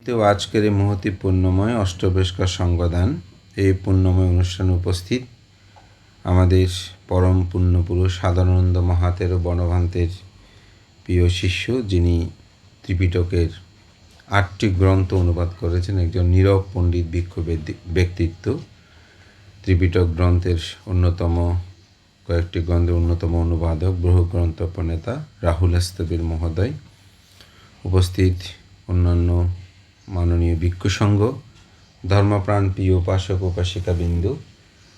চিত্তে ও আজকের এই মহতি পুণ্যময় অষ্টবেশকার সঙ্গদান এই পুণ্যময় অনুষ্ঠানে উপস্থিত আমাদের পরম পুণ্যপুরুষ সাধারণানন্দ মহাতের ও বনভান্তের প্রিয় শিষ্য, যিনি ত্রিপিটকের 8টি গ্রন্থ অনুবাদ করেছেন, একজন নীরব পণ্ডিত ভিক্ষু ব্যক্তিত্ব। ত্রিপিটক গ্রন্থের কয়েকটি গ্রন্থের অন্যতম অনুবাদক, বহুগ্রন্থ প্রণেতা রাহুল স্তবীর মহোদয়, উপস্থিত অন্যান্য মাননীয় ভিক্ষু সংঘ, ধর্মপ্রাণ প্রিয় উপাসক উপাসিকাবৃন্দ,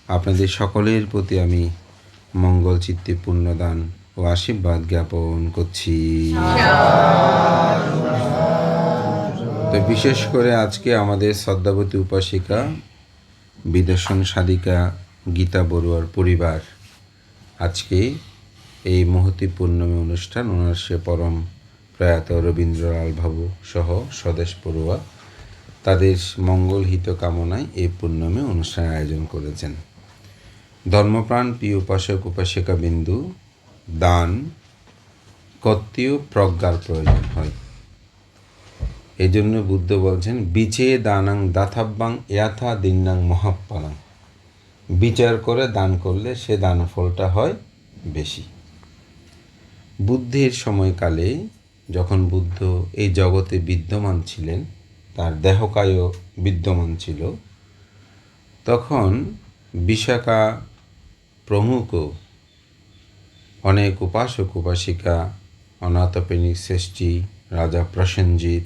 আপনাদের সকলের প্রতি আমি মঙ্গল চিত্তে পুণ্যদান ও আশীর্বাদ জ্ঞাপন করছি। তো বিশেষ করে আজকে আমাদের শ্রদ্ধাবতী উপাসিকা বিদর্শন সাধিকা গীতা বড়ুয়ার পরিবার আজকে এই মহতি পূর্ণমী অনুষ্ঠান, ওনার সে পরম প্রয়াত রবীন্দ্রলাল বাবু সহ স্বদেশ পড়ুয়া তাদের মঙ্গল হিত কামনায় এই পূর্ণমী অনুষ্ঠানের আয়োজন করেছেন। ধর্মপ্রাণ প্রিয় উপাসক উপাসিকা বিন্দু, দান করতেও প্রজ্ঞার প্রয়োজন হয়। এই জন্য বুদ্ধ বলছেন, বিচে দানাং দাথাব্যাং ইয়াথা দিন্নাং মহাপ্পানাং। বিচার করে দান করলে সে দান ফলটা হয় বেশি। বুদ্ধের সময়কালে যখন বুদ্ধ এই জগতে বিদ্যমান ছিলেন, তার দেহকায় বিদ্যমান ছিল, তখন বিশাখা প্রমুখ অনেক উপাসক উপাসিকা, অনাথপেনিক শ্রেষ্ঠী, রাজা প্রসেনজিৎ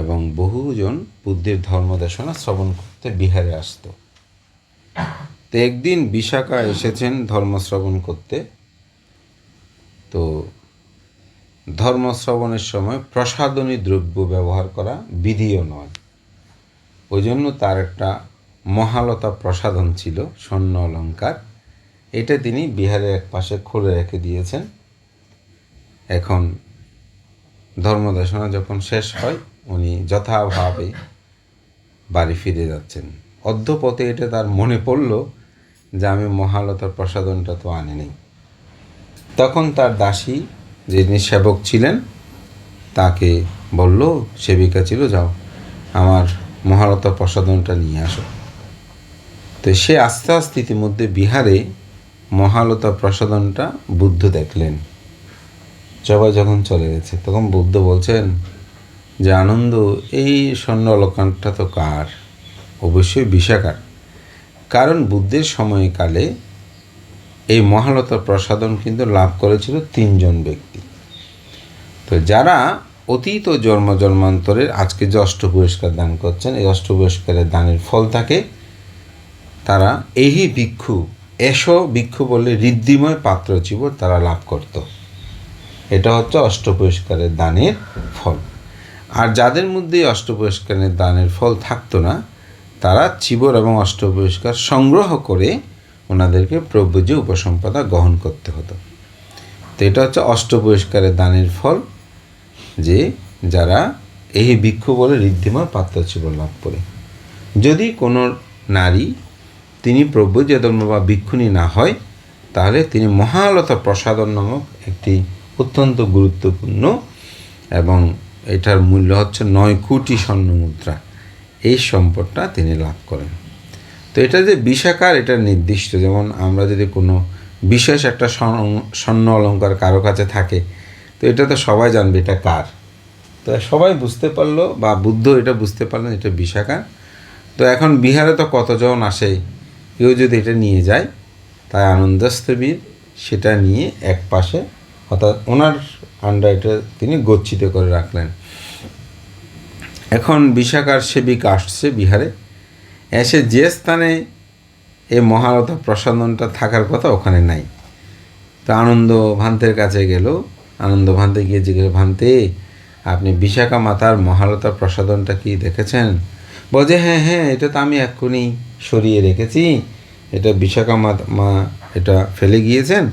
এবং বহুজন বুদ্ধের ধর্মদেশনা শ্রবণ করতে বিহারে আসত। তো একদিন বিশাখা এসেছেন ধর্ম শ্রবণ করতে। তো ধর্ম শ্রবণের সময় প্রসাদনী দ্রব্য ব্যবহার করা বিধিও নয়। ওই জন্য তার একটা মহালতা প্রসাদন ছিল, স্বর্ণ অলঙ্কার। এটা তিনি বিহারের এক পাশে খুলে রেখে দিয়েছেন। এখন ধর্মদেশনা যখন শেষ হয়, উনি যথাভাবে বাড়ি ফিরে যাচ্ছেন। অর্ধপথে এটা তার মনে পড়ল যে আমি মহালতার প্রসাদনটা তো আনি নেই। তখন তার দাসী, যিনি সেবক ছিলেন, তাকে বলল, সেবিকা ছিল, যাও আমার মহালতা প্রসাদনটা নিয়ে আসো। তো সে আস্তে আস্তে ইতিমধ্যে বিহারে মহালতা প্রসাদনটা বুদ্ধ দেখলেন। সবাই যখন চলে গেছে, তখন বুদ্ধ বলছেন যে, আনন্দ, এই স্বর্ণ অলঙ্কারটা তো কার? অবশ্যই বিশাখার। কারণ বুদ্ধের সময়কালে এই মহালতা প্রসাদন কিন্তু লাভ করেছিল 3 জন ব্যক্তি। তো যারা অতীত জন্মান্তরের আজকে যে অষ্টপুরস্কার দান করছেন, এই অষ্টপুরস্কারের দানের ফল থাকে, তারা এই ভিক্ষু, ভিক্ষু বলে ঋদ্ধিময় পাত্র চিবর তারা লাভ করত। এটা হচ্ছে অষ্টপুরস্কারের দানের ফল। আর যাদের মধ্যে অষ্টপুরস্কারের দানের ফল থাকতো না, তারা চিবর এবং অষ্টপুরস্কার সংগ্রহ করে ওনাদেরকে প্রভুজি উপসম্পদা গ্রহণ করতে হতো। তো এটা হচ্ছে অষ্টপুরস্কারের দানের ফল, যে যারা এই ভিক্ষু বলে ঋদ্ধিময় পাত্র চিবর লাভ করে। যদি কোনো নারী তিনি প্রভুজি ধর্ম বা ভিক্ষুণী না হয়, তাহলে তিনি মহালতা প্রসাদন নামক একটি অত্যন্ত গুরুত্বপূর্ণ, এবং এটার মূল্য হচ্ছে 9 কোটি স্বর্ণ মুদ্রা, এই সম্পদটা তিনি লাভ করেন। তো এটা যে বিশাখার, এটা নির্দিষ্ট। যেমন আমরা যদি কোনো বিশেষ একটা স্বর্ণ অলঙ্কার কারো কাছে থাকে, তো এটা তো সবাই জানবে এটা কার। তো সবাই বুঝতে পারলো, বা বুদ্ধ এটা বুঝতে পারলেন এটা বিশাখার। তো এখন বিহারে তো কতজন আসে, কেউ যদি এটা নিয়ে যায়, তাই আনন্দস্থবীর সেটা নিয়ে এক পাশে, অর্থাৎ ওনার আন্ডার এটা তিনি গচ্ছিত করে রাখলেন। এখন বিশাখার সেবিকা আসছে বিহারে, এসে যে স্থানে এই মহালতা প্রসাদনটা থাকার কথা ওখানে নাই। তো আনন্দ ভান্তের কাছে গেল। আনন্দ ভান্তে গিয়ে জিজ্ঞেস, ভান্তে, আপনি বিশাখা মাতার মহালতা প্রসাদনটা কি দেখেছেন? বলছে, হ্যাঁ হ্যাঁ, এটা তো আমি এক্ষুনি সরিয়ে রেখেছি, এটা বিশাখা মা এটা ফেলে গিয়েছেন,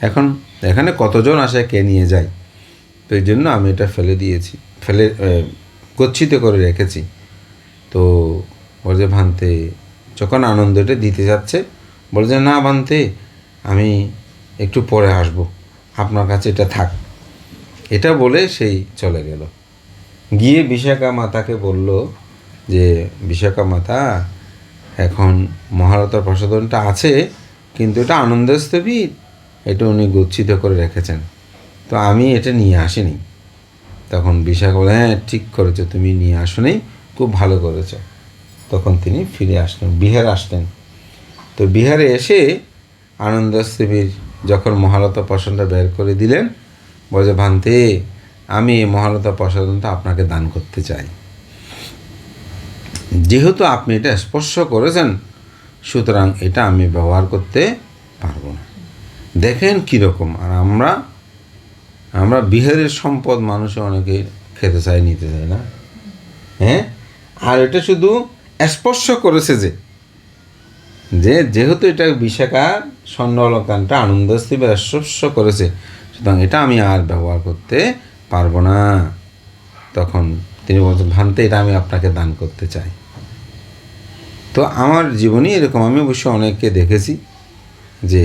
এখন এখানে কতজন আসে, কে নিয়ে যায়, তো এই জন্য আমি এটা ফেলে গচ্ছিত করে রেখেছি। তো বলছে, ভান্তে, যখন আনন্দ এটা দিতে যাচ্ছে, বলছে, না ভান্তে, আমি একটু পরে আসবো, আপনার কাছে এটা থাক। এটা বলে সেই চলে গেল। গিয়ে বিশাখা মাতাকে বলল যে বিশাখা মাতা, এখন মহারতার প্রসাধনটা আছে, কিন্তু এটা আনন্দস্থবির, এটা উনি গচ্ছিত করে রেখেছেন, তো আমি এটা নিয়ে আসিনি। তখন বিশাখা বলে, হ্যাঁ ঠিক করেছো, তুমি নিয়ে আসোনি, খুব ভালো করেছো। তখন তিনি ফিরে আসলেন, বিহারে আসলেন। তো বিহারে এসে আনন্দস্থবির যখন মহালতা প্রসাদটা বের করে দিলেন, বলে, ভান্তে, আমি এই মহালতা প্রসাদনটা আপনাকে দান করতে চাই। যেহেতু আপনি এটা স্পর্শ করেছেন, সুতরাং এটা আমি ব্যবহার করতে পারবো না। দেখেন কীরকম। আর আমরা বিহারের সম্পদ মানুষে অনেকে খেতে চাই, নিতে চাই না, হ্যাঁ। আর এটা শুধু স্পর্শ করেছে যেহেতু এটা বিশাখার স্বর্ণ অলঙ্কারটা আনন্দস্থিবে স্পর্শ করেছে, সুতরাং এটা আমি আর ব্যবহার করতে পারবো না। তখন তিনি বলছেন, ভান্তে, এটা আমি আপনাকে দান করতে চাই। তো আমার জীবনে এরকম আমি অবশ্য অনেককে দেখেছি যে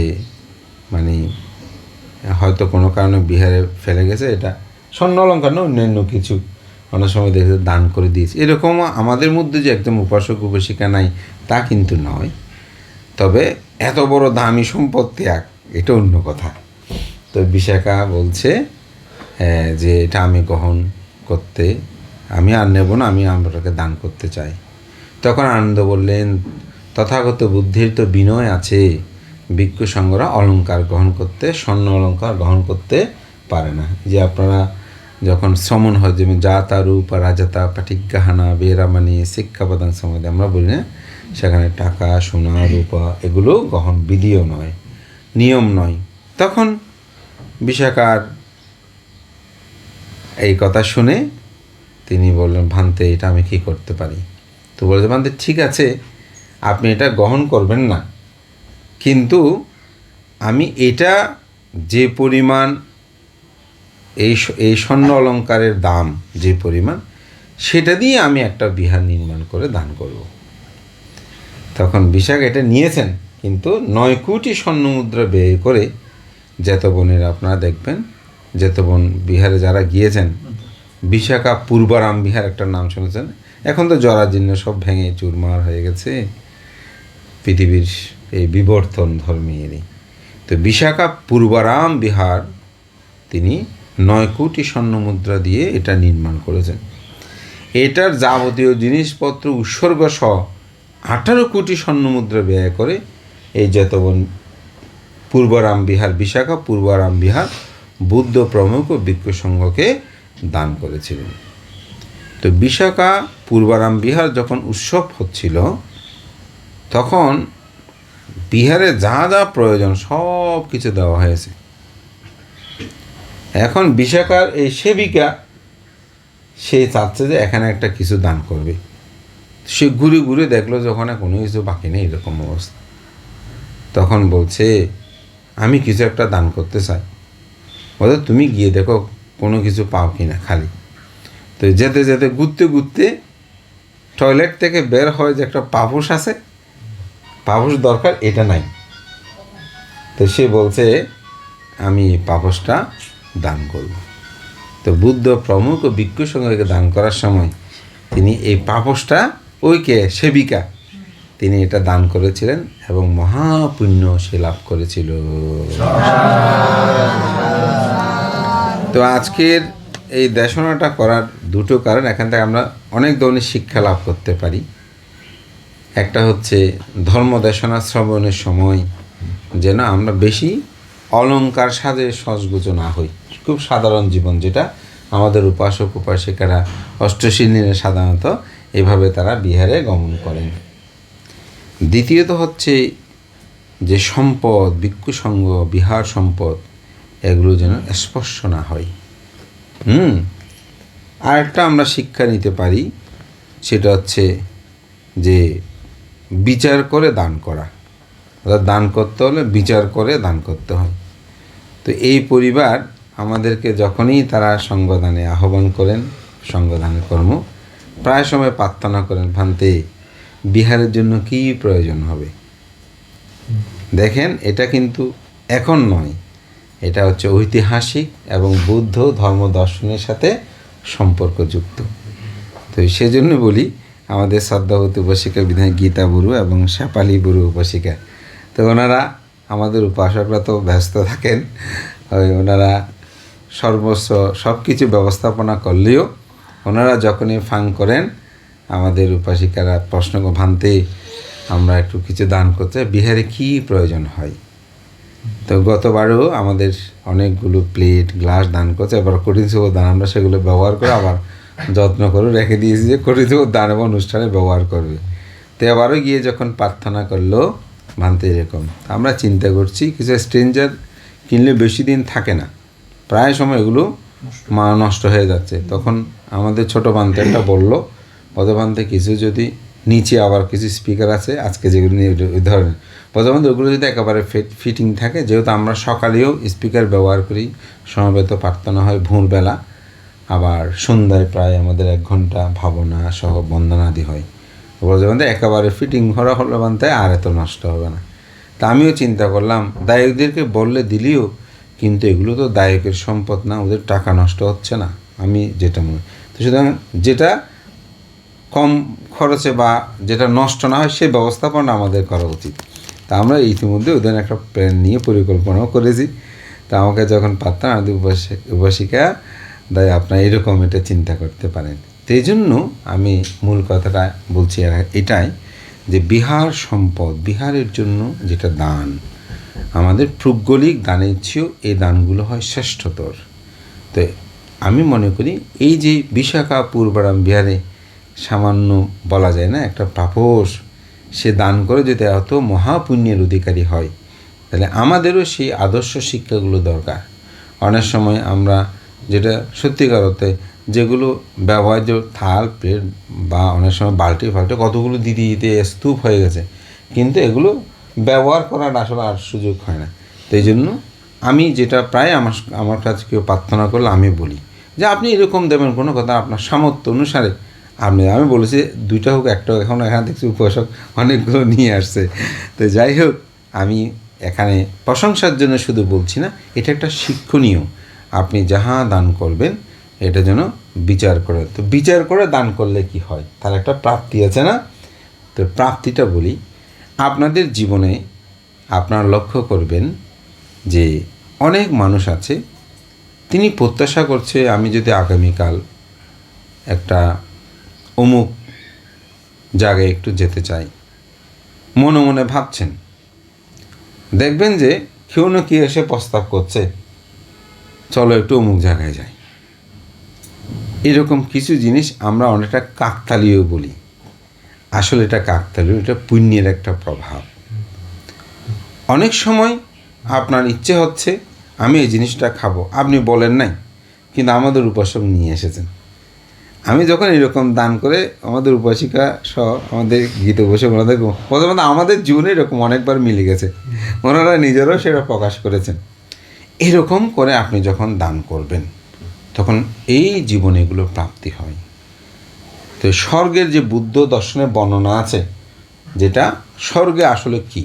মানে হয়তো কোনো কারণে বিহারে ফেলে গেছে, এটা স্বর্ণ অলঙ্কার না, অন্যান্য কিছু অনেক সময় দেখে দান করে দিয়েছে। এরকম আমাদের মধ্যে যে একদম উপাসক উপাসিকা নাই তা কিন্তু নয়, তবে এত বড় দামি সম্পদ ত্যাগ এটা অন্য কথা। তো বিশাখা বলছে যে এটা আমি গ্রহণ করতে, আমি আর নেব না, আমি আপনাকে দান করতে চাই। তখন আনন্দ বললেন, তথাগত বুদ্ধির তো বিনয় আছে, ভিক্ষু সংঘরা অলঙ্কার গ্রহণ করতে, স্বর্ণ অলঙ্কার গ্রহণ করতে পারে না। যে আপনারা যখন শ্রমণ হয়, যেমন জাতা রূপা রাজাতা পাঠিজ্ঞাহানা বেরামানি শিক্ষাপদাং সমাধি আমরা বলি না, সেখানে টাকা সোনা রূপা এগুলো গ্রহণ বিধিও নয়, নিয়ম নয়। তখন বিশাখার এই কথা শুনে তিনি বললেন, ভান্তে, এটা আমি কী করতে পারি? তো বলছে, ভান্তে, ঠিক আছে, আপনি এটা গ্রহণ করবেন না, কিন্তু আমি এটা যে পরিমাণ এই স্বর্ণ অলঙ্কারের দাম যে পরিমাণ, সেটা দিয়ে আমি একটা বিহার নির্মাণ করে দান করব। তখন বিশাখা এটা নিয়েছেন, কিন্তু 9 কোটি স্বর্ণ মুদ্রা ব্যয় করে। জেতবনের আপনারা দেখবেন, জেতবন বিহারে যারা গিয়েছেন, বিশাখা পূর্বারাম বিহার একটা নাম শুনেছেন। এখন তো জরাজীর্ণ, সব ভেঙে চুরমার হয়ে গেছে পৃথিবীর এই বিবর্তন ধর্মেরই। তো বিশাখা পূর্বারাম বিহার তিনি 9 কোটি স্বর্ণ মুদ্রা দিয়ে এটা নির্মাণ করেছেন। এটার যাবতীয় জিনিসপত্র উৎসর্গ সহ 18 কোটি স্বর্ণ মুদ্রা ব্যয় করে এই জেতবন পূর্বারাম বিহার, বিশাখা পূর্বারাম বিহার বুদ্ধ প্রমুখ ভিক্ষু সংঘকে দান করেছিলেন। তো বিশাখা পূর্বারাম বিহার যখন উৎসব হচ্ছিল, তখন বিহারে যা যা প্রয়োজন সব কিছু দেওয়া হয়েছে। এখন বিশাখার এই সেবিকা, সে চাচ্ছে যে এখানে একটা কিছু দান করবে। সে ঘুরে ঘুরে দেখলো যে ওখানে কোনো কিছু বাকি নেই, এরকম অবস্থা। তখন বলছে, আমি কিছু একটা দান করতে চাই। বলতে, তুমি গিয়ে দেখো কোনো কিছু পাও কি না খালি। তো যেতে যেতে ঘুরতে ঘুরতে টয়লেট থেকে বের হয় যে একটা পাপোশ আছে, পাপোশ দরকার, এটা নাই। তো সে বলছে, আমি পাপোশটা দান করব। তো বুদ্ধ প্রমুখ ও ভিক্ষু সংঘকে দান করার সময় তিনি এই পাপোশটা, ওইকে সেবিকা, তিনি এটা দান করেছিলেন এবং মহাপুণ্য সে লাভ করেছিল। তো আজকের এই দেশনাটা করার দুটো কারণ, এখান থেকে আমরা অনেক ধরনের শিক্ষা লাভ করতে পারি। একটা হচ্ছে ধর্ম দেশনা শ্রবণের সময় যেন আমরা বেশি অলঙ্কার সাজে সজগুজ না হই, খুব সাধারণ জীবন, যেটা আমাদের উপাসক উপাসিকারা অষ্টশীলিনে সাধারণত এভাবে তারা বিহারে গমন করেন। দ্বিতীয়ত হচ্ছে যে সম্পদ, ভিক্ষু সংঘ, বিহার সম্পদ, এগুলো যেন স্পর্শ না হয়। আরেকটা আমরা শিক্ষা নিতে পারি, সেটা হচ্ছে যে বিচার করে দান করা, অর্থাৎ দান করতে হলে বিচার করে দান করতে হয়। তো এই পরিবার আমাদেরকে যখনই তারা সঙ্গদানে আহ্বান করেন, সঙ্গদানের কর্ম প্রায় সময় প্রার্থনা করেন, ভান্তে, বিহারের জন্য কী প্রয়োজন হবে। দেখেন, এটা কিন্তু এখন নয়, এটা হচ্ছে ঐতিহাসিক এবং বৌদ্ধ ধর্ম দর্শনের সাথে সম্পর্কযুক্ত। তো সেজন্য বলি আমাদের শ্রদ্ধাবতী উপাসিকা বিধায় গীতা বড়ু এবং শেফালি বড়ু উপাসিকা, তো ওনারা আমাদের উপাসকরা তো ব্যস্ত থাকেন, ওনারা সর্বস্ব সব কিছু ব্যবস্থাপনা করলেও ওনারা যখনই ফাং করেন আমাদের উপাসিকারা প্রশ্ন ভান্তে আমরা একটু কিছু দান করতে বিহারে কী প্রয়োজন হয়। তো গতবারও আমাদের অনেকগুলো প্লেট গ্লাস দান করছে, এবার কঠিন সেবক দান আমরা সেগুলো ব্যবহার করে আবার যত্ন করে রেখে দিয়েছি যে কঠিন সেবক দান এবং অনুষ্ঠানে ব্যবহার করবে। তো এবারও গিয়ে যখন প্রার্থনা করলো ভান্তে এরকম, আমরা চিন্তা করছি কিছু স্ট্রেঞ্জার কিনলে বেশি দিন থাকে না, প্রায় সময় এগুলো নষ্ট হয়ে যাচ্ছে। তখন আমাদের ছোটো ভান্তে একটা বললো, পদভান্তে কিছু যদি নিচে আবার কিছু স্পিকার আছে আজকে যেগুলো নিয়ে ওই ধরনের পদভান্তে ওগুলো যদি একেবারে ফিটিং থাকে, যেহেতু আমরা সকালেও স্পিকার ব্যবহার করি, সমবেত প্রার্থনা হয় ভোরবেলা, আবার সন্ধ্যায় প্রায় আমাদের 1 ঘন্টা ভাবনা সহ বন্দনাদি হয়, পদভান্তে একেবারে ফিটিং করা হলো বান্তে আর এত নষ্ট হবে না। তা আমিও চিন্তা করলাম দায়কদেরকে বললে দিলেও, কিন্তু এগুলো তো দায়কের সম্পদ না, ওদের টাকা নষ্ট হচ্ছে না, আমি যেটা মনে। তো সুতরাং যেটা কম খরচে বা যেটা নষ্ট না হয় সেই ব্যবস্থাপনা আমাদের করা উচিত। তা আমরা ইতিমধ্যে ওদের একটা প্ল্যান নিয়ে পরিকল্পনাও করেছি। তা আমাকে যখন পারতাম আমাদের উপাসিকা দায় আপনার এরকম এটা চিন্তা করতে পারেন। তো এই জন্য আমি মূল কথাটা বলছি এটাই যে বিহার সম্পদ, বিহারের জন্য যেটা দান, আমাদের ভৌগোলিক দানের চেয়েও এই দানগুলো হয় শ্রেষ্ঠতর। তো আমি মনে করি এই যে বিশাখা পূর্বারাম বিহারে সামান্য বলা যায় না একটা পাপোশ, সে দান করে যদি এত মহাপুণ্যের অধিকারী হয়, তাহলে আমাদেরও সেই আদর্শ শিক্ষাগুলো দরকার। অনেক সময় আমরা যেটা সত্যিকার অর্থে যেগুলো ব্যবহার্য থাল প্লেট বা অনেক সময় বালতি ফালতি কতগুলো দিতে দিতে স্তূপ হয়ে গেছে, কিন্তু এগুলো ব্যবহার করার আসলে আর সুযোগ হয় না। তো এই জন্য আমি যেটা প্রায় আমার কাছে কেউ প্রার্থনা করলে আমি বলি যে আপনি এরকম দেবেন কোনো কথা আপনার সামর্থ্য অনুসারে আমি বলেছি 2টা হোক 1টা হোক, এখন এখানে দেখছি উপাসক অনেকগুলো নিয়ে আসছে। তো যাই হোক, আমি এখানে প্রশংসার জন্য শুধু বলছি না, এটা একটা শিক্ষণীয়। আপনি যাহা দান করবেন এটা যেন বিচার করে, তো বিচার করে দান করলে কি হয়, তার একটা প্রাপ্তি আছে না। তো প্রাপ্তিটা বলি, আপনাদের জীবনে আপনারা লক্ষ্য করবেন যে অনেক মানুষ আছে তিনি প্রত্যাশা করছে আমি যদি আগামীকাল একটা অমুক জায়গায় একটু যেতে চাই, মনে মনে ভাবছেন, দেখবেন যে কেউ না কি এসে প্রস্তাব করছে চলো একটু অমুক জায়গায় যাই। এরকম কিছু জিনিস আমরা অনেকটা কাকতালীয় বলি, আসলে এটা কাকতালীয়, এটা পুণ্যের একটা প্রভাব। অনেক সময় আপনার ইচ্ছে হচ্ছে আমি এই জিনিসটা খাবো, আপনি বলেন নাই, কিন্তু আমাদের উপাসক নিয়ে এসেছেন। আমি যখন এরকম দান করে আমাদের উপাসিকা সহ আমাদের গীত উপাসক ওনাদের প্রথমত আমাদের জীবনে এরকম অনেকবার মিলে গেছে, ওনারা নিজেরাও সেটা প্রকাশ করেছেন। এরকম করে আপনি যখন দান করবেন তখন এই জীবনে এগুলো প্রাপ্তি হয়। তো স্বর্গের যে বুদ্ধ দর্শনের বর্ণনা আছে, যেটা স্বর্গে আসলে কি,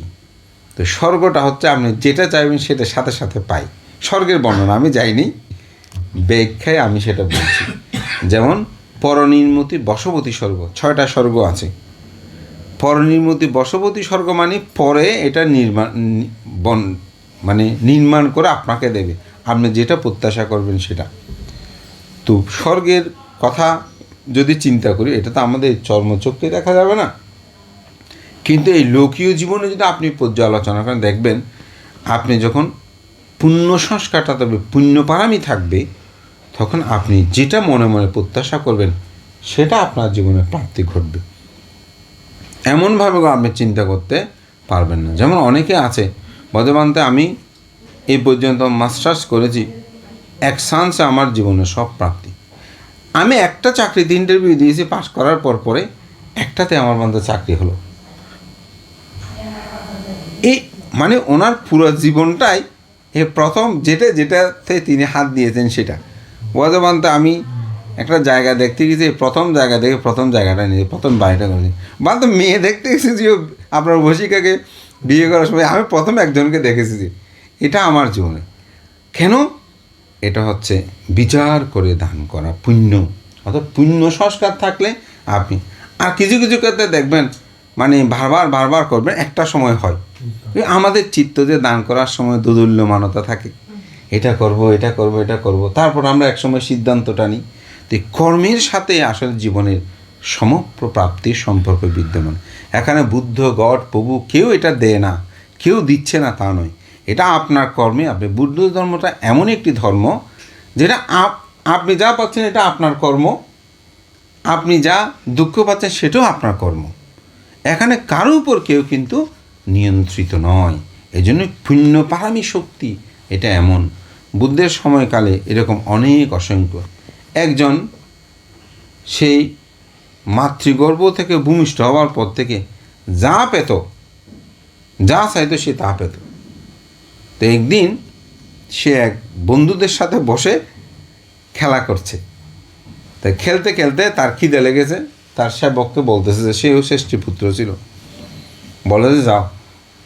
তো স্বর্গটা হচ্ছে আপনি যেটা চাইবেন সেটা সাথে সাথে পাই। স্বর্গের বর্ণনা আমি যাইনি, ব্যাখ্যায় আমি সেটা বলছি। যেমন পরনির্মতি বশবতী স্বর্গ, 6টা স্বর্গ আছে। পরনির্মতি বশবতী স্বর্গ মানে পরে এটা নির্মাণ করে আপনাকে দেবে, আপনি যেটা প্রত্যাশা করবেন সেটা। তো স্বর্গের কথা যদি চিন্তা করি, এটা তো আমাদের চর্মচক্ষে দেখা যাবে না, কিন্তু এই লৌকীয় জীবনে যদি আপনি পর্যালোচনা করেন দেখবেন আপনি যখন পুণ্য সংস্কারটা তবে পুণ্যপারামি থাকবে, তখন আপনি যেটা মনে মনে প্রত্যাশা করবেন সেটা আপনার জীবনে প্রাপ্তি ঘটবে। এমনভাবে আপনি চিন্তা করতে পারবেন না। যেমন অনেকে আছে বর্তমানে আমি এই পর্যন্ত মাস্টার্স করেছি, এক চান্সে আমার জীবনে সব প্রাপ্তি। আমি একটা চাকরিতে ইন্টারভিউ দিয়েছি, পাস করার পরে একটাতে আমার মধ্যে চাকরি হলো। এই মানে ওনার পুরো জীবনটাই এ প্রথম যেটাতে তিনি হাত দিয়েছেন সেটা। বর্তমানে আমি একটা জায়গা দেখতে গেছি, প্রথম জায়গা দেখে প্রথম জায়গাটা নিয়ে প্রথম বাড়িটা করেছি। তো মেয়ে দেখতে এসেছি আপনার বসিকাকে বিয়ে করার সময় আমি প্রথম একজনকে দেখেছি, এটা আমার জীবনে। কেন এটা হচ্ছে বিচার করে দান করা পুণ্য, অর্থাৎ পুণ্য সংস্কার থাকলে আপনি আর কিছু কিছু ক্ষেত্রে দেখবেন মানে বারবার করবেন, একটা সময় হয় আমাদের চিত্ত যে দান করার সময় দোদুল্যমানতা থাকে, এটা করব এটা করব এটা করব, তারপর আমরা একসময় সিদ্ধান্তটা নিই। তো কর্মের সাথে আসলে জীবনের সমগ্র প্রাপ্তির সম্পর্ক বিদ্যমান। এখানে বুদ্ধ, গড, প্রভু কেউ এটা দেয় না, কেউ দিচ্ছে না তা নয়, এটা আপনার কর্মে। আপনি বুদ্ধ ধর্মটা এমন একটি ধর্ম যেটা আপনি যা পাচ্ছেন এটা আপনার কর্ম, আপনি যা দুঃখ পাচ্ছেন সেটাও আপনার কর্ম। এখানে কারো উপর কেউ কিন্তু নিয়ন্ত্রিত নয়। এই জন্য পুণ্য পারামি শক্তি এটা এমন। বুদ্ধের সময়কালে এরকম অনেক অসংখ্য, একজন সেই মাতৃগর্ভ থেকে ভূমিষ্ঠ হওয়ার পর থেকে যা পেত, যা চাইতো সে তা পেত। তো একদিন সে এক বন্ধুদের সাথে বসে খেলা করছে, তাই খেলতে খেলতে তার খিদে লেগেছে। তার সেবককে বলতেছে যে সেও ষষ্ঠী পুত্র ছিল, বলে যে যাও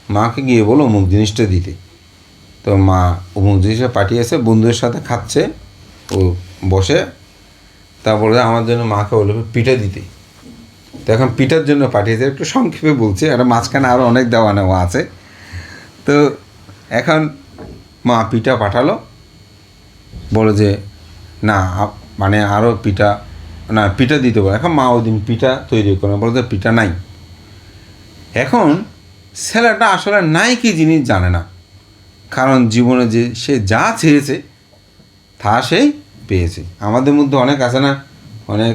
মাকে গিয়ে বলো অমুক জিনিসটা দিতে। তো মা অমুক জিনিসটা পাঠিয়েছে, বন্ধুদের সাথে খাচ্ছে ও বসে, তা বলে আমার জন্য মাকে বলবে পিঠা দিতে। তো এখন পিঠার জন্য পাঠিয়েছে, একটু সংক্ষেপে বলছি, আর মাঝখানে আরও অনেক দেওয়া নেওয়া আছে। তো এখন মা পিঠা পাঠালো, বলে যে না মানে আরও পিঠা দিতে বলে। এখন মা ওই দিন পিঠা তৈরি করে, বলে যে পিঠা নাই। এখন ছেলেটা আসলে নাই কি জিনিস জানে না, কারণ জীবনে যে সে যা চেয়েছে তা সেই পেয়েছে। আমাদের মধ্যে অনেক আছে না, অনেক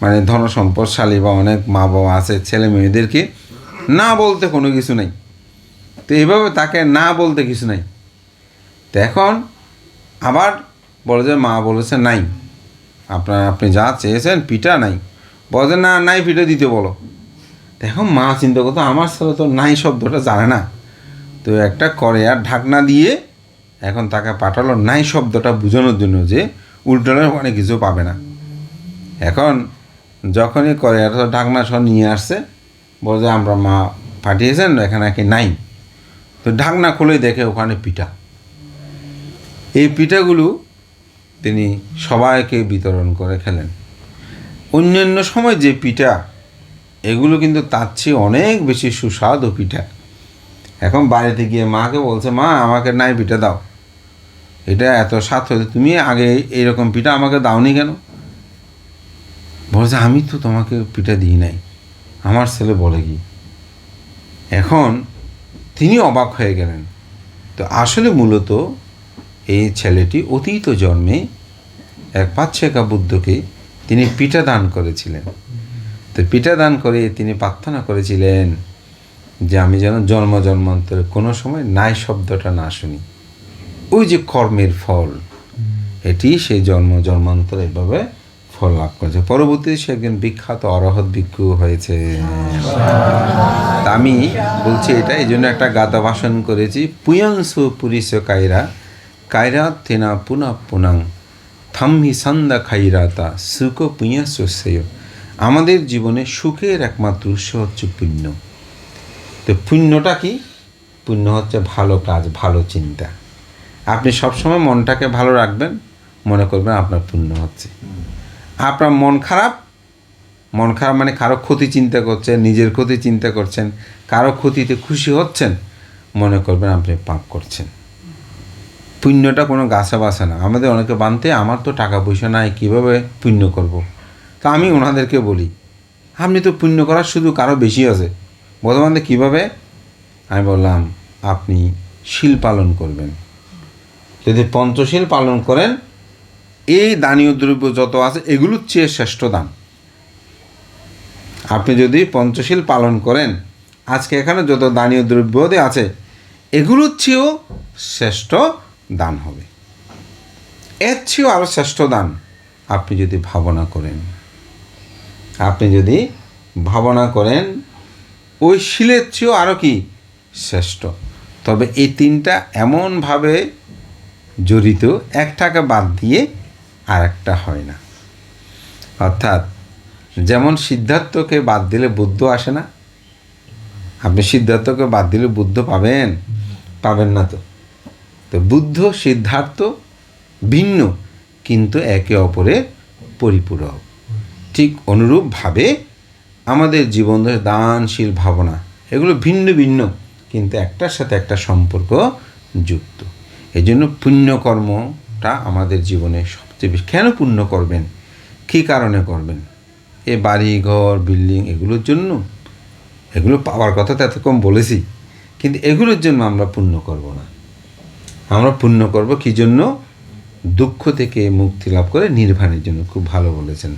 মানে ধনসম্পদশালী বা অনেক মা বাবা আছে, ছেলে মেয়েদেরকে না বলতে কোনো কিছু নেই। তো এইভাবে তাকে না বলতে কিছু নাই। তো এখন আবার বলে যে মা বলেছে নাই, আপনি যা চেয়েছেন পিঠা নাই, বলে যে না নাই পিঠা দিতে বলো। তো এখন মা চিন্তা করতো আমার ছেলে তো নাই শব্দটা জানে না, তো একটা কড়াইয়ার ঢাকনা দিয়ে এখন তাকে পাঠালো নাই শব্দটা বোঝানোর জন্য যে উল্টালে অনেক কিছু পাবে না। এখন যখনই কড়াইয়ার ঢাকনা সব নিয়ে আসছে, বলে যে আমরা মা পাঠিয়েছেন এখানে কি নাই। তো ঢাকনা খুলে দেখে ওখানে পিঠা। এই পিঠাগুলো তিনি সবাইকে বিতরণ করে খেলেন। অন্যান্য সময় যে পিঠা, এগুলো কিন্তু তার চেয়ে অনেক বেশি সুস্বাদু পিঠা। এখন বাড়িতে গিয়ে মাকে বলছে মা আমাকে নাই পিঠা দাও, এটা এত স্বাদ হয়েছে, তুমি আগে এইরকম পিঠা আমাকে দাওনি কেন? বলছে আমি তো তোমাকে পিঠা দিই নাই, আমার ছেলে বলে কি। এখন তিনি অবাক হয়ে গেলেন। তো আসলে মূলত এই ছেলেটি অতীত জন্মে এক পাচ্ছেকা বুদ্ধকে তিনি পিঠা দান করেছিলেন। তো পিঠা দান করে তিনি প্রার্থনা করেছিলেন যে আমি যেন জন্ম জন্মান্তরে কোনো সময় নাই শব্দটা না শুনি। ওই যে কর্মের ফল, এটি সেই জন্ম জন্মান্তরে এভাবে ফল লাভ করেছে। পরবর্তীতে সে একজন বিখ্যাত অরহৎ ভিক্ষু হয়েছে। আমি বলছি এটা এই জন্য একটা গাথা ভাষণ করেছি, পুয়ংসু পুরিস কায়রা কায়রা থেনা পুনা পুনাং থাম্হি সন্দা খাইরাতা সুখ পুঁয়াশ্রেয়। আমাদের জীবনে সুখের একমাত্র উৎস হচ্ছে পুণ্য। তো পুণ্যটা কি? পুণ্য হচ্ছে ভালো কাজ, ভালো চিন্তা। আপনি সবসময় মনটাকে ভালো রাখবেন, মনে করবেন আপনার পুণ্য হচ্ছে। আপনার মন খারাপ মানে কারো ক্ষতি চিন্তা করছেন, নিজের ক্ষতি চিন্তা করছেন, কারো ক্ষতিতে খুশি হচ্ছেন, মনে করবেন আপনি পাপ করছেন। পুণ্যটা কোনো গাছে বাসে না। আমাদের অনেকে বানতে আমার তো টাকা পয়সা নাই, কীভাবে পুণ্য করব। তা আমি ওনাদেরকে বলি আপনি তো পুণ্য করার শুধু কারো বেশি আছে, বর্তমানে কীভাবে? আমি বললাম আপনি শীল পালন করবেন। যদি পঞ্চশীল পালন করেন, এই দানীয় দ্রব্য যত আছে এগুলোর চেয়ে শ্রেষ্ঠ দান। আপনি যদি পঞ্চশীল পালন করেন, আজকে এখানে যত দানীয় দ্রব্য আছে এগুলোর চেয়েও শ্রেষ্ঠ দান হবে। এর চেয়েও আরও শ্রেষ্ঠ দান আপনি যদি ভাবনা করেন, ওই শিলের চেয়েও আরও কি শ্রেষ্ঠ। তবে এই তিনটা এমনভাবে জড়িত, একটাকে বাদ দিয়ে আর একটা হয় না। অর্থাৎ যেমন সিদ্ধার্থকে বাদ দিলে বুদ্ধ আসে না, আপনি সিদ্ধার্থকে বাদ দিলে বুদ্ধ পাবেন না। তো বুদ্ধ, সিদ্ধার্থ ভিন্ন কিন্তু একে অপরের পরিপূরক। ঠিক অনুরূপভাবে আমাদের জীবন দানশীল ভাবনা এগুলো ভিন্ন ভিন্ন কিন্তু একটার সাথে একটা সম্পর্ক যুক্ত। এই জন্য পুণ্যকর্মটা আমাদের জীবনে সবচেয়ে বেশি। কেন পুণ্য করবেন? কী কারণে করবেন? এ বাড়ি ঘর বিল্ডিং এগুলোর জন্য? এগুলো পাওয়ার কথা তো এত কম বলেছি, কিন্তু এগুলোর জন্য আমরা পুণ্য করব না। আমরা পুণ্য করব কী জন্য? দুঃখ থেকে মুক্তি লাভ করে নির্বাণের জন্য। খুব ভালো বলেছেন।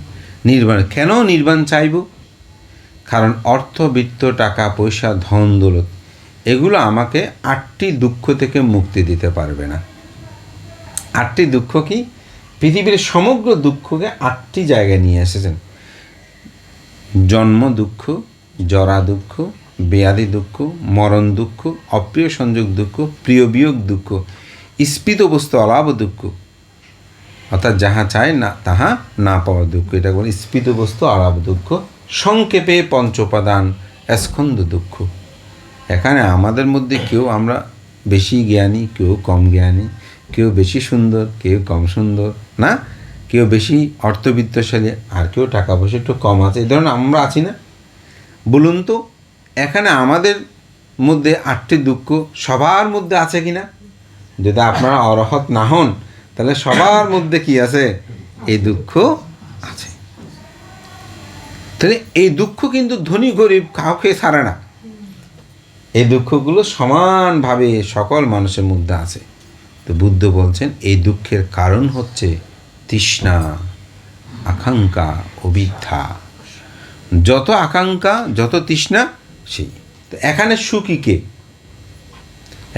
নির্বাণ। কেন নির্বাণ চাইব? কারণ অর্থ, বৃত্ত, টাকা পয়সা, ধন দৌলত এগুলো আমাকে 8টি দুঃখ থেকে মুক্তি দিতে পারবে না। 8টি দুঃখ কি? পৃথিবীর সমগ্র দুঃখকে 8টি জায়গায় নিয়ে এসেছেন। জন্ম দুঃখ, জরা দুঃখ, ব্যাধি দুঃখ, মরণ দুঃখ, অপ্রিয় সংযোগ দুঃখ, প্রিয় বিয়োগ দুঃখ, স্ফীত বস্তু অলাভ দুঃখ, অর্থাৎ যাহা চায় না তাহা না পাওয়ার দুঃখ। এটা বলে স্ফীত বস্তু অলাভ দুঃখ। সংক্ষেপে পঞ্চোপাদান স্কন্ধ দুঃখ। এখানে আমাদের মধ্যে কেউ আমরা বেশি জ্ঞানী, কেউ কম জ্ঞানী, কেউ বেশি সুন্দর, কেউ কম সুন্দর, না কেউ বেশি অর্থবিত্তশালী আর কেউ টাকা পয়সা একটু কম আছে। এই ধরনের আমরা আছি না? বলুন তো, এখানে আমাদের মধ্যে 8টি দুঃখ সবার মধ্যে আছে কি না? যদি আপনারা অরহৎ না হন তাহলে সবার মধ্যে কি আছে? এই দুঃখ আছে। তাহলে এই দুঃখ কিন্তু ধনী গরিব কাউকে ছাড়ে না। এই দুঃখগুলো সমানভাবে সকল মানুষের মধ্যে আছে। তো বুদ্ধ বলছেন এই দুঃখের কারণ হচ্ছে তৃষ্ণা, আকাঙ্ক্ষা, অবিদ্যা। যত আকাঙ্ক্ষা, যত তৃষ্ণা সেই। তো এখানে সুখী কে?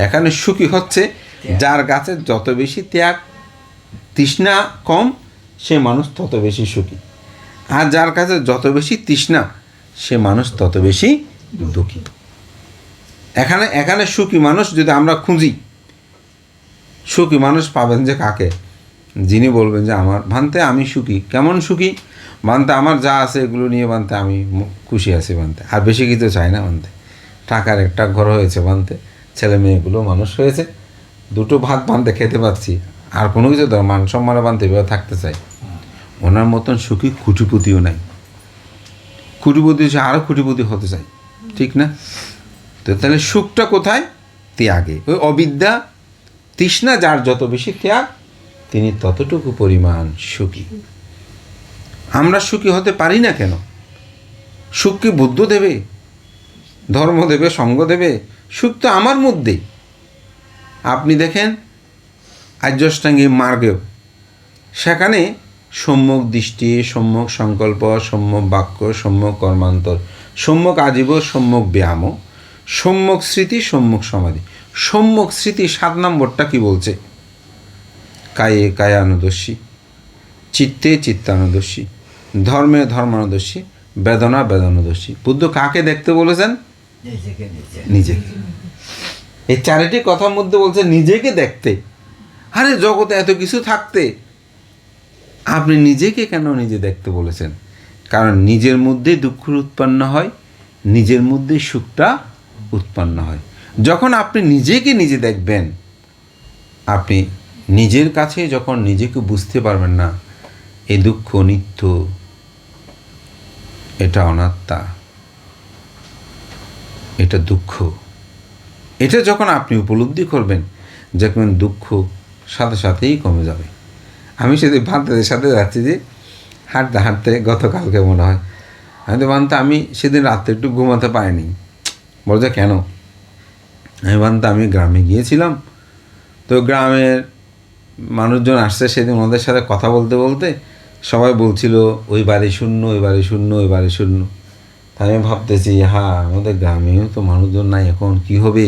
এখানে সুখী হচ্ছে যার কাছে যত বেশি ত্যাগ, তৃষ্ণা কম, সে মানুষ তত বেশি সুখী। আর যার কাছে যত বেশি তৃষ্ণা, সে মানুষ তত বেশি দুঃখী। এখানে সুখী মানুষ যদি আমরা খুঁজি, সুখী মানুষ পাবেন যে কাকে? যিনি বলবেন যে আমার ভান্তে আমি সুখী। কেমন সুখী? ভান্তে আমার যা আছে এগুলো নিয়ে ভান্তে আমি খুশি আছি ভান্তে, আর বেশি কিছু চাই না ভান্তে। টাকার একটা ঘর হয়েছে ভান্তে, ছেলে মেয়েগুলো মানুষ হয়েছে, 2টো ভাত ভান্তে খেতে পাচ্ছি, আর কোনো কিছু ধর মান সম্মানে ভান্তে এভাবে থাকতে চাই। ওনার মতন সুখী কুটিপতিও নাই। কুটিপতি সে আরও কুটিপতি হতে চাই, ঠিক না? তো তাহলে সুখটা কোথায়? ত্যাগে। ওই অবিদ্যা, তৃষ্ণা যার যত বেশি ত্যাগ, তিনি ততটুকু পরিমাণ সুখী। আমরা সুখী হতে পারি না কেন? সুখ কি বুদ্ধ দেবে, ধর্ম দেবে, সঙ্গ দেবে? সুখ তো আমার মধ্যেই। আপনি দেখেন আর্যষ্টাঙ্গী মার্গেও সেখানে সম্যক দৃষ্টি, সম্যক সংকল্প, সম্যক বাক্য, সম্যক কর্মান্তর, সম্যক আজীব, সম্যক ব্যায়াম, সম্যক স্মৃতি, সম্যক সমাধি। সম্যক স্মৃতি 7 নম্বরটা কি বলছে? কায়ে কায়ানুদর্শী, চিত্তে চিত্তানুদর্শী, ধর্মে ধর্মানুদর্শী, বেদনা বেদনাদর্শী। বুদ্ধ কাকে দেখতে বলেছেন? নিজেকে। এই 4টি কথার মধ্যে বলছে নিজেকে দেখতে। আরে জগতে এত কিছু থাকতে আপনি নিজেকে কেন নিজে দেখতে বলেছেন? কারণ নিজের মধ্যেই দুঃখ উৎপন্ন হয়, নিজের মধ্যেই সুখটা উৎপন্ন হয়। যখন আপনি নিজেকে নিজে দেখবেন, আপনি নিজের কাছে যখন নিজেকে বুঝতে পারবেন না এই দুঃখ নিত্য, এটা অনাত্মা, এটা দুঃখ, এটা যখন আপনি উপলব্ধি করবেন, যখন দুঃখ সাথে সাথেই কমে যাবে। আমি সেদিন ভান্তাদের সাথে যাচ্ছি, যে হাঁটতে হাঁটতে গতকালকে মনে হয়, আমি তো ভান্তা আমি সেদিন রাত্রে একটু ঘুমাতে পারিনি। বলছে কেন? আমি ভান্তা আমি গ্রামে গিয়েছিলাম, তো গ্রামের মানুষজন আসছে সেদিন, ওদের সাথে কথা বলতে বলতে সবাই বলছিল ওই বাড়ি শূন্য, ওই বাড়ি শূন্য, ওই বাড়ি শূন্য। তাই আমি ভাবতেছি হ্যাঁ আমাদের গ্রামেও তো মানুষজন নাই, এখন কী হবে?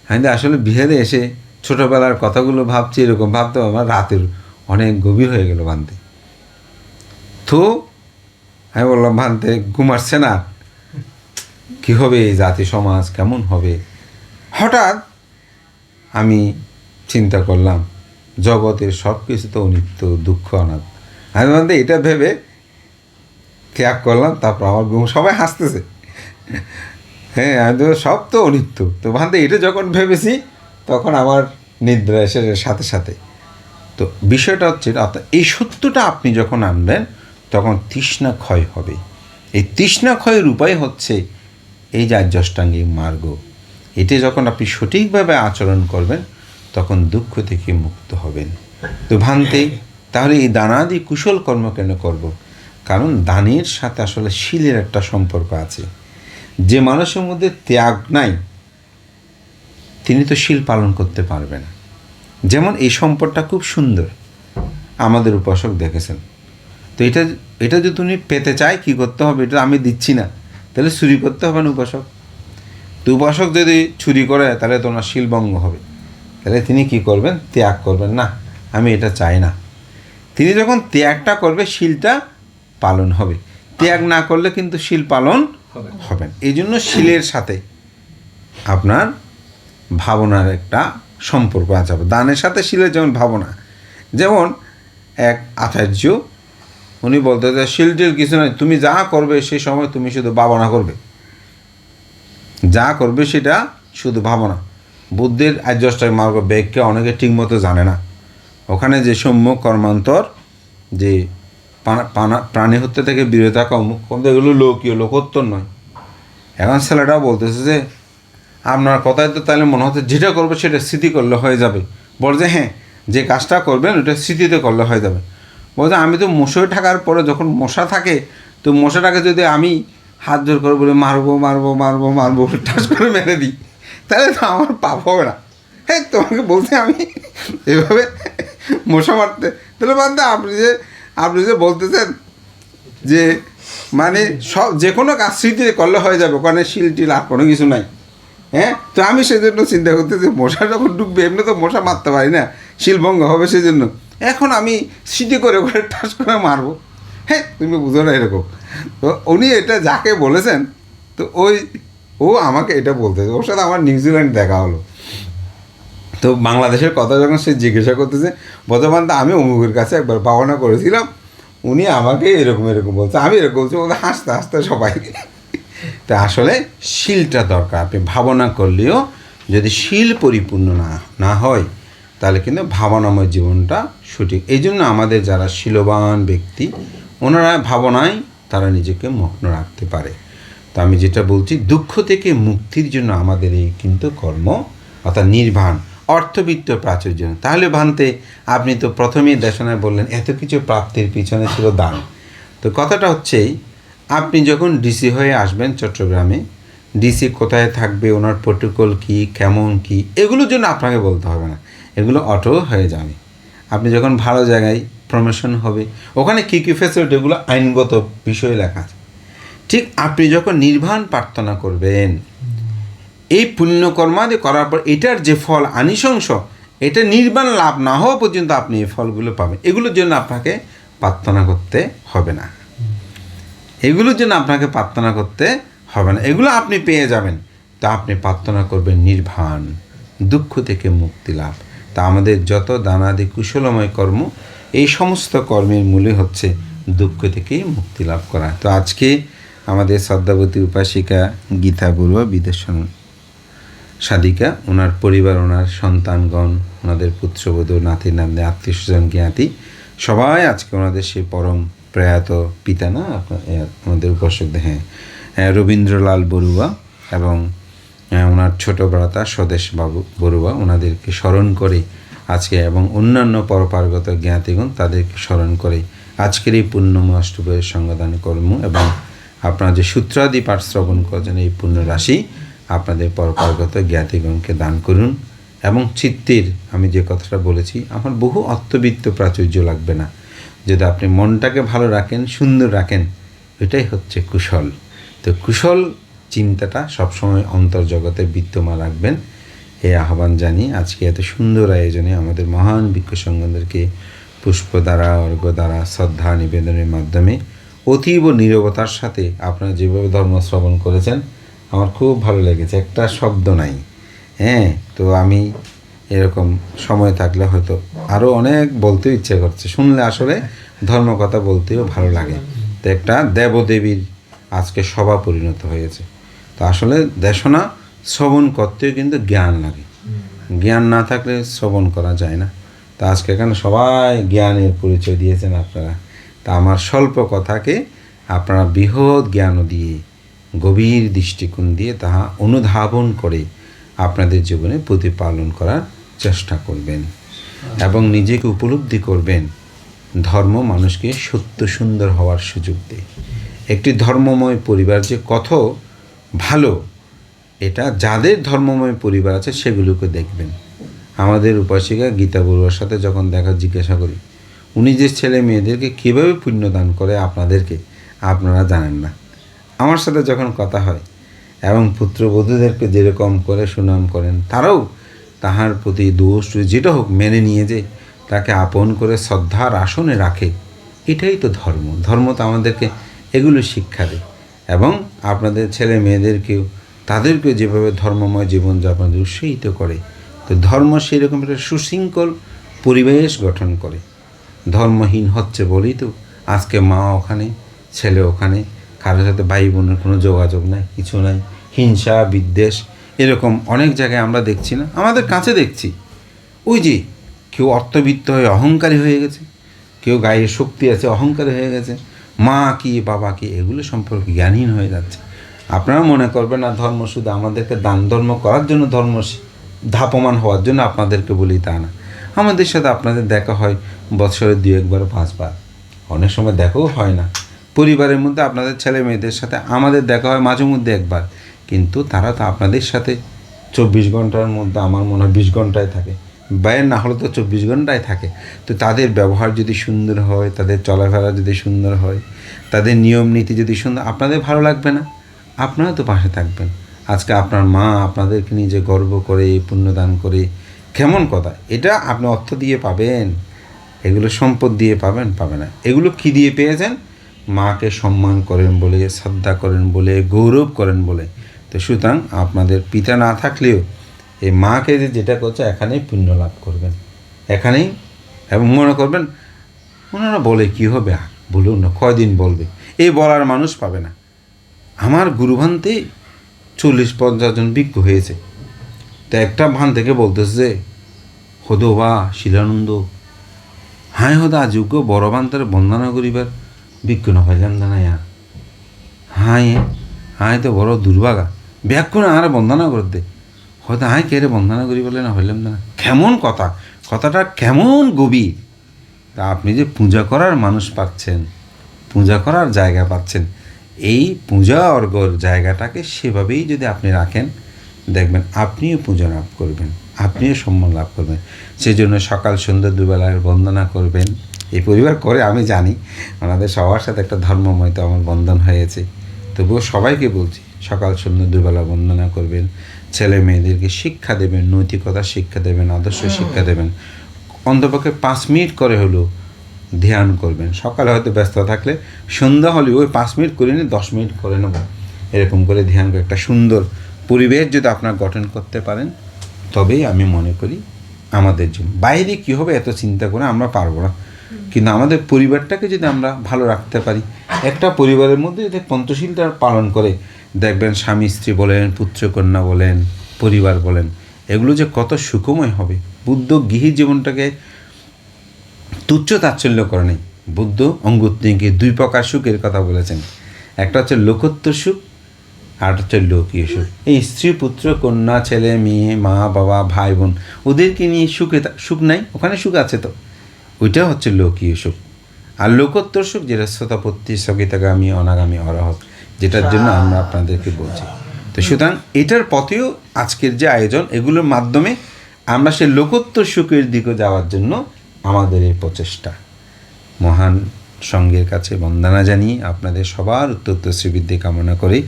আমি তো আসলে বিহারে এসে ছোটোবেলার কথাগুলো ভাবছি, এরকম ভাবতে আমার রাতের অনেক গভীর হয়ে গেল ভান্তে। তো আমি বললাম ভান্তে ঘুম আসছে না, কী হবে? জাতি সমাজ কেমন হবে? হঠাৎ আমি চিন্তা করলাম জগতের সব কিছু তো অনিত্য, দুঃখ, অনাথ। আমি ভাবতে এটা ভেবে ত্যাগ করলাম। তারপর আমার ঘুম, সবাই হাসতেছে, হ্যাঁ আমি তো সব তো অনিত্য। তো ভাবতে এটা যখন ভেবেছি তখন আমার নিদ্রা এসে সাথে সাথে। তো বিষয়টা হচ্ছে অর্থাৎ এই সত্যটা আপনি যখন আনবেন তখন তৃষ্ণা ক্ষয় হবে। এই তৃষ্ণা ক্ষয়ের উপায় হচ্ছে এই যে আর্যাষ্টাঙ্গিক মার্গ। এতে যখন আপনি সঠিকভাবে আচরণ করবেন তখন দুঃখ থেকে মুক্ত হবেন। তো ভান্তে তাহলে এই দানাদি কুশল কর্ম কেন করব? কারণ দানের সাথে আসলে শীলের একটা সম্পর্ক আছে। যে মানুষের মধ্যে ত্যাগ নাই তিনি তো শীল পালন করতে পারবেন না। যেমন এই সম্পদটা খুব সুন্দর, আমাদের উপাসক দেখেছেন। তো এটা যদি উনি পেতে চায় কী করতে হবে? এটা আমি দিচ্ছি না, তাহলে চুরি করতে হবে না উপাসক। তো উপাসক যদি চুরি করে তাহলে তো ওনার শীলভঙ্গ হবে। তাহলে তিনি কি করবেন? ত্যাগ করবেন, না আমি এটা চাই না। তিনি যখন ত্যাগটা করবে শীলটা পালন হবে। ত্যাগ না করলে কিন্তু শীল পালন হবে না। এই জন্য শীলের সাথে আপনার ভাবনার একটা সম্পর্ক আছে। দানের সাথে শীলের যেমন ভাবনা, যেমন এক আচার্য উনি বলতে যে শীল টিল কিছু নয়, তুমি যা করবে সেই সময় তুমি শুধু ভাবনা করবে, যা করবে সেটা শুধু ভাবনা। বুদ্ধের আর্যাষ্টাঙ্গিক মার্গ ব্যাখ্যা অনেকে ঠিকমতো জানে না। ওখানে যে সৌম্য কর্মান্তর, যে প্রাণী হত্যা থেকে বিরত থাকা, অমুক এগুলো লোকীয়, লোকোত্তর নয়। এখন ছেলেটাও বলতেছে যে আপনার কথায় তো তাহলে মনে হচ্ছে যেটা করবে সেটা স্মৃতি করলে হয়ে যাবে। বলছে হ্যাঁ, যে কাজটা করবেন ওটা স্মৃতিতে করলে হয়ে যাবে। বলছে আমি তো মশায় থাকার পরে যখন মশা থাকে, তো মশাটাকে যদি আমি হাত জোর করে বলে মারবো মারবো মারবো মারবো টাচ করে মেরে দিই, তাহলে তো আমার পাপ হবে না। হ্যাঁ, তোমাকে বলতে আমি এভাবে মশা মারতে, তাহলে বাদ আপনি যে বলতেছেন যে মানে সব যে কোনো কাজ স্মৃতিতে করলে হয়ে যাবে, ওখানে শিল টিল আর কোনো কিছু নাই। হ্যাঁ, তো আমি সেজন্য চিন্তা করতে যে মশা যখন ঢুকবে, এমনি তো মশা মারতে পারি না, শিলভঙ্গ হবে, সেজন্য এখন আমি স্মৃতি করে করে টাচ করে মারবো। হ্যাঁ, তুমি বুঝো না এরকম। তো উনি এটা যাকে বলেছেন, তো ও আমাকে এটা বলতেছে, ওর সাথে আমার নিউজিল্যান্ড দেখা হলো। তো বাংলাদেশের কথা যখন সে জিজ্ঞাসা করতেছে, বর্তমান তো আমি অমুকের কাছে একবার ভাবনা করেছিলাম, উনি আমাকে এরকম বলছে, আমি এরকম বলছি, বলতে হাসতে হাসতে সবাই। তা আসলে শীলটা দরকার। আপনি ভাবনা করলেও যদি শীল পরিপূর্ণ না হয় তাহলে কিন্তু ভাবনাময় জীবনটা সঠিক। এই জন্য আমাদের যারা শীলবান ব্যক্তি, ওনারা ভাবনায় তারা নিজেকে মগ্ন রাখতে পারে। তো আমি যেটা বলছি, দুঃখ থেকে মুক্তির জন্য আমাদের এই কিন্তু কর্ম, অর্থাৎ নির্বাণ, অর্থবিত্ত প্রাচুর্য। তাহলে ভান্তে আপনি তো প্রথমেই দেশনায় বললেন এত কিছু প্রাপ্তির পিছনে ছিল দান। তো কথাটা হচ্ছেই, আপনি যখন ডিসি হয়ে আসবেন চট্টগ্রামে, ডিসি কোথায় থাকবে, ওনার প্রোটোকল কী, কেমন কী, এগুলোর জন্য আপনাকে বলতে হবে না, এগুলো অটো হয়ে যাবে। আপনি যখন ভালো জায়গায় প্রমোশন হবে, ওখানে কী কী ফ্যাসিলিটি, এগুলো আইনগত বিষয়ে লেখা আছে। ঠিক আপনি যখন নির্বাণ প্রার্থনা করবেন, এই পুণ্যকর্মাদি করার পর এটার যে ফল আনিশংস, এটা নির্বাণ লাভ না হওয়া পর্যন্ত আপনি এই ফলগুলো পাবেন। এগুলোর জন্য আপনাকে প্রার্থনা করতে হবে না, এগুলোর জন্য আপনাকে প্রার্থনা করতে হবে না, এগুলো আপনি পেয়ে যাবেন। তা আপনি প্রার্থনা করবেন নির্বাণ, দুঃখ থেকে মুক্তি লাভ। তা আমাদের যত দানাদি কুশলময় কর্ম, এই সমস্ত কর্মের মূলে হচ্ছে দুঃখ থেকেই মুক্তি লাভ করা। তো আজকে আমাদের শ্রদ্ধাবতী উপাসিকা গীতা বড়ুয়া, বিদেশন সাধিকা, ওনার পরিবার, ওনার সন্তানগণ, ওনাদের পুত্রবধূ, নাতি নাতনি, আত্মীয় স্বজন, জ্ঞাতি সবাই আজকে ওনাদের সেই পরম প্রয়াত পিতা, না আমাদের উপাসক, হ্যাঁ, রবীন্দ্রলাল বড়ুয়া এবং ওনার ছোটো ভ্রাতা স্বদেশবাবু বড়ুয়া, ওনাদেরকে স্মরণ করে আজকে, এবং অন্যান্য পরপার্গত জ্ঞাতিগণ তাদেরকে স্মরণ করে আজকের এই পুণ্যময় অষ্টপ্রহরের সঙ্গদান কর্ম, এবং আপনারা যে সূত্রাদি পাঠ শ্রবণ করছেন এই পুণ্য রাশি আপনাদের পরপার্গত জ্ঞাতিগণকে দান করুন। এবং চিত্তের, আমি যে কথাটা বলেছি, আমার বহু অর্থবিত্ত প্রাচুর্য লাগবে না, যদি আপনি মনটাকে ভালো রাখেন, সুন্দর রাখেন, এটাই হচ্ছে কুশল। তো কুশল চিন্তাটা সবসময় অন্তর্জগতে বিদ্যমান রাখবেন, এই আহ্বান জানিয়ে আজকে এত সুন্দর আয়োজনে আমাদের মহান ভিক্ষুসঙ্গদেরকে পুষ্প দ্বারা, অর্ঘ্য দ্বারা, শ্রদ্ধা নিবেদনের মাধ্যমে অতীব নীরবতার সাথে আপনারা যেভাবে ধর্ম শ্রবণ করেছেন, আমার খুব ভালো লেগেছে, একটা শব্দ নাই। হ্যাঁ, তো আমি এরকম সময় থাকলে হয়তো আরও অনেক বলতেও ইচ্ছে করছে, শুনলে আসলে ধর্ম কথা বলতেও ভালো লাগে। তো একটা দেবদেবীর আজকে সভা পরিণত হয়েছে। তো আসলে দেশনা শ্রবণ করতেও কিন্তু জ্ঞান লাগে, জ্ঞান না থাকলে শ্রবণ করা যায় না। তা আজকে এখানে সবাই জ্ঞানের পরিচয় দিয়েছেন আপনারা। তা আমার স্বল্প কথাকে আপনারা বৃহৎ জ্ঞান দিয়ে গভীর দৃষ্টিকোণ দিয়ে তাহা অনুধাবন করে আপনাদের জীবনে প্রতিপালন করার চেষ্টা করবেন এবং নিজেকে উপলব্ধি করবেন। ধর্ম মানুষকে সত্য সুন্দর হওয়ার সুযোগ দেয়। একটি ধর্মময় পরিবার যে কত ভালো, এটা যাদের ধর্মময় পরিবার আছে সেগুলোকে দেখবেন। আমাদের উপাসিকা গীতা বড়ুয়ার সাথে যখন জিজ্ঞাসা করি, উনি যে ছেলে মেয়েদেরকে কীভাবে পুণ্যদান করে আপনাদেরকে, আপনারা জানেন না। আমার সাথে যখন কথা হয় এবং পুত্রবধূদেরকে যেরকম করে সুনাম করেন, তারাও তাহার প্রতি দোষ যেটা হোক মেনে নিয়ে যে তাকে আপন করে শ্রদ্ধার আসনে রাখে। এটাই তো ধর্ম। ধর্ম তো আমাদেরকে এগুলো শিক্ষা দেয় এবং আপনাদের ছেলে মেয়েদেরকেও তাদেরকেও যেভাবে ধর্মময় জীবনযাপন উৎসাহিত করে। তো ধর্ম সেরকম একটা সুশৃঙ্খল পরিবেশ গঠন করে। ধর্মহীন হচ্ছে বলেই তো আজকে মা ওখানে, ছেলে ওখানে, কারোর সাথে ভাই বোনের কোনো যোগাযোগ নাই, কিছু নাই, হিংসা বিদ্বেষ এরকম অনেক জায়গায় আমরা দেখছি না, আমাদের কাছে দেখছি। ওই যে কেউ অর্থবিত্ত হয়ে অহংকারী হয়ে গেছে, কেউ গায়ে শক্তি আছে অহংকারী হয়ে গেছে, মা কি বাবা কি এগুলো সম্পর্কে জ্ঞানহীন হয়ে যাচ্ছে। আপনারা মনে করবেন না ধর্ম শুধু আমাদেরকে দান ধর্ম করার জন্য, ধর্ম ধাপমান হওয়ার জন্য আপনাদেরকে বলি, তা না। আমাদের সাথে আপনাদের দেখা হয় বছরে 2-1 5 বার, অনেক সময় দেখাও হয় না। পরিবারের মধ্যে আপনাদের ছেলে মেয়েদের সাথে আমাদের দেখা হয় মাঝে মধ্যে একবার, কিন্তু তারা তো আপনাদের সাথে 24 ঘন্টার মধ্যে আমার মনে হয় 20 ঘন্টায় থাকে, বাইরে না হলে তো 24 ঘন্টায় থাকে। তো তাদের ব্যবহার যদি সুন্দর হয়, তাদের চলাফেরা যদি সুন্দর হয়, তাদের নিয়ম নীতি যদি সুন্দর, আপনাদের ভালো লাগবে না? আপনারা তো পাশে থাকবেন। আজকে আপনার মা আপনাদেরকে নিয়ে যে গর্ব করে পুণ্যদান করে, কেমন কথা! এটা আপনি অর্থ দিয়ে পাবেন, এগুলো সম্পদ দিয়ে পাবেন না। এগুলো কী দিয়ে পেয়েছেন? মাকে সম্মান করেন বলে, শ্রদ্ধা করেন বলে, গৌরব করেন বলে। তো সুতরাং আপনাদের পিতা না থাকলেও এই মাকে যেটা করছে এখানেই পুণ্য লাভ করবেন, এখানেই। এবং মনে করবেন ওনারা বলে কী হবে, বলুন না, কয়দিন বলবে, এই বলার মানুষ পাবে না। আমার গুরুভান্তে 40-50 জন বিজ্ঞ হয়েছে। তো একটা ভান থেকে বলতেছে যে হদো বা শিলানন্দ হায় হদা যোগ্য বড় ভান্তার বন্দনা করিবার বিজ্ঞ না পাইলাম না ইয়া, হায় তো বড় দুর্ভাগা ব্যাকুণ আর বন্দনা করতে, হয়তো হায় কে রে বন্দনা করি বলে না হইলাম না। কেমন কথা, কথাটা কেমন গভীর! তা আপনি যে পূজা করার মানুষ পাচ্ছেন, পূজা করার জায়গা পাচ্ছেন, এই পূজা অর্ঘ্যর জায়গাটাকে সেভাবেই যদি আপনি রাখেন, দেখবেন আপনিও পূজা লাভ করবেন, আপনিও সম্মান লাভ করবেন। সেই জন্য সকাল সন্ধ্যা দুবেলায় বন্দনা করবেন। এই পরিবার করে আমি জানি, আমাদের সবার সাথে একটা ধর্মময় তো আমার বন্ধন হয়েছে। তবুও সবাইকে বলছি, সকাল সন্ধ্যা দুবেলা বন্দনা করবেন, ছেলে মেয়েদেরকে শিক্ষা দেবেন, নৈতিকতা শিক্ষা দেবেন, আদর্শ শিক্ষা দেবেন। অন্তপক্ষে 5 মিনিট করে হলেও ধ্যান করবেন। সকালে হয়তো ব্যস্ত থাকলে সন্ধ্যা হলে ওই 5 মিনিট করে নিয়ে 10 মিনিট করে নেব, এরকম করে ধ্যান করে একটা সুন্দর পরিবেশ যদি আপনার গঠন করতে পারেন, তবেই আমি মনে করি আমাদের জন্য। বাইরে কী হবে এত চিন্তা করে আমরা পারবো না, কিন্তু আমাদের পরিবারটাকে যদি আমরা ভালো রাখতে পারি, একটা পরিবারের মধ্যে যদি পঞ্চশীলটা পালন করে, দেখবেন স্বামী স্ত্রী বলেন, পুত্র কন্যা বলেন, পরিবার বলেন, এগুলো যে কত সুখময় হবে। বুদ্ধ গৃহী জীবনটাকে তুচ্ছ তাচ্ছল্য করে নেই। বুদ্ধ অঙ্গুত্রিকে 2 প্রকার সুখের কথা বলেছেন, একটা হচ্ছে লোকোত্তর সুখ, আর হচ্ছে লোকীয় সুখ। এই স্ত্রী পুত্র কন্যা ছেলে মেয়ে মা বাবা ভাই বোন ওদেরকে নিয়ে সুখ নাই, ওখানে সুখ আছে তো, ওইটা হচ্ছে লোকীয় সুখ। আর লোকোত্তর সুখ যেটা শ্রোতাপত্তি স্থগিতগামী অনাগামী অরহত, যেটার জন্য আমরা আপনাদেরকে বলছি। তো সুতরাং এটার পথেও আজকের যে আয়োজন, এগুলোর মাধ্যমে আমরা সেই লোকোত্তর সুখের দিকে যাওয়ার জন্য আমাদের এই প্রচেষ্টা। মহান সঙ্গের কাছে বন্দনা জানিয়ে আপনাদের সবার উত্তর শ্রীবৃদ্ধি কামনা করি।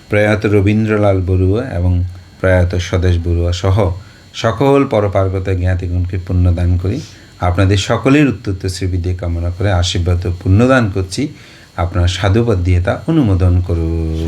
প্রয়াত রবীন্দ্রলাল বড়ুয়া এবং প্রয়াত স্বদেশ বড়ুয়া সহ সকল পরপার্গত জ্ঞাতিগণকে পুণ্যদান করি। আপনাদের সকলের উত্তর শ্রীবৃদ্ধি কামনা করে আশীর্বাদ পুণ্যদান করছি। আপনার সাধুবাদ দিয়ে তা অনুমোদন করুন।